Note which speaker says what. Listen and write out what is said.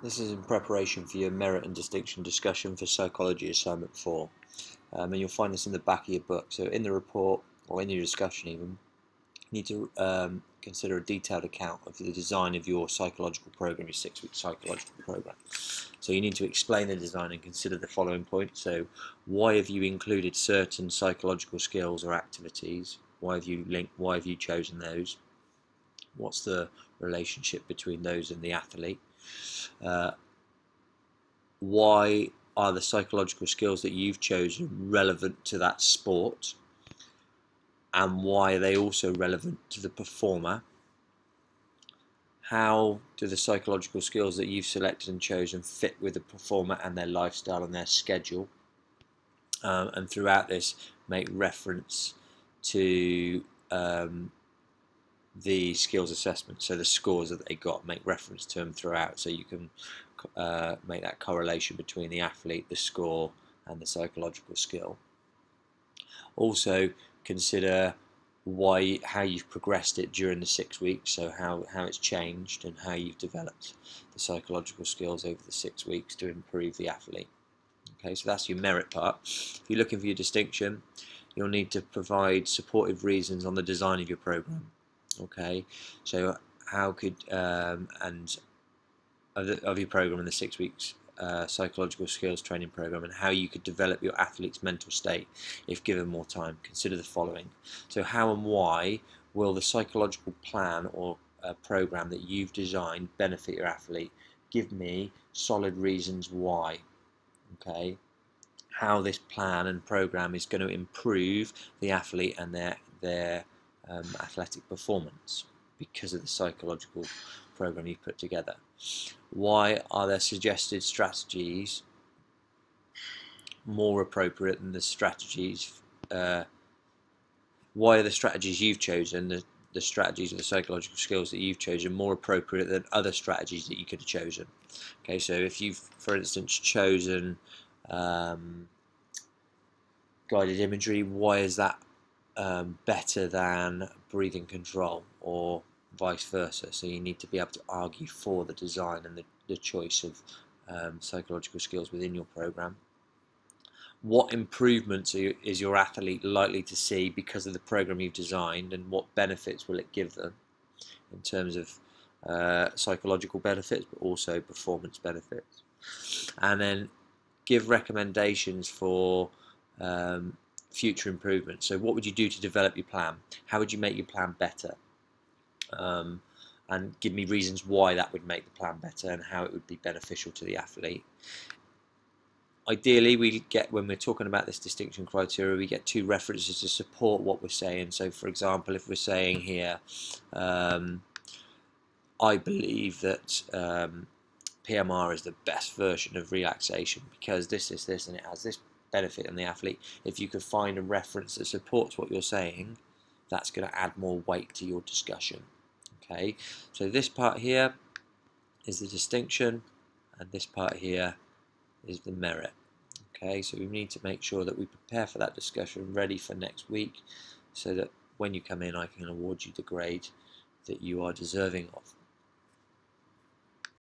Speaker 1: This is in preparation for your merit and distinction discussion for psychology assignment 4. And you'll find this in the back of your book. So in the report, or in your discussion even, you need to consider a detailed account of the design of your psychological program, your 6-week psychological program. So you need to explain the design and consider the following points. So why have you included certain psychological skills or activities? Why have you chosen those? What's the relationship between those and the athlete? Why are the psychological skills that you've chosen relevant to that sport, and why are they also relevant to the performer? How do the psychological skills that you've selected and chosen fit with the performer and their lifestyle and their schedule? And throughout this, make reference to the skills assessment, so the scores that they got, make reference to them throughout, so you can make that correlation between the athlete, the score, and the psychological skill. Also consider how you've progressed it during the 6 weeks, so how it's changed and how you've developed the psychological skills over the 6 weeks to improve the athlete. Okay, so that's your merit part. If you're looking for your distinction, you'll need to provide supportive reasons on the design of your program. Okay, so how could of your program in the 6 weeks psychological skills training program, and how you could develop your athlete's mental state if given more time. Consider the following. So how and why will the psychological plan or program that you've designed benefit your athlete? Give me solid reasons why. Okay, how this plan and program is going to improve the athlete and their athletic performance because of the psychological program you've put together. Why are their suggested strategies more appropriate than the strategies? Why are the strategies you've chosen, the strategies of the psychological skills that you've chosen, more appropriate than other strategies that you could have chosen? Okay, so if you've, for instance, chosen guided imagery, why is that better than breathing control, or vice versa? So you need to be able to argue for the design and the choice of psychological skills within your program. What improvements is your athlete likely to see because of the program you've designed, and what benefits will it give them in terms of psychological benefits, but also performance benefits? And then give recommendations for future improvements. So what would you do to develop your plan? How would you make your plan better? And give me reasons why that would make the plan better and how it would be beneficial to the athlete. Ideally, when we're talking about this distinction criteria, we get 2 references to support what we're saying. So for example, if we're saying here, I believe that PMR is the best version of relaxation because this, and it has this benefit in the athlete. If you could find a reference that supports what you're saying, that's going to add more weight to your discussion. Okay, so this part here is the distinction, and this part here is the merit. Okay, so we need to make sure that we prepare for that discussion ready for next week, so that when you come in I can award you the grade that you are deserving of.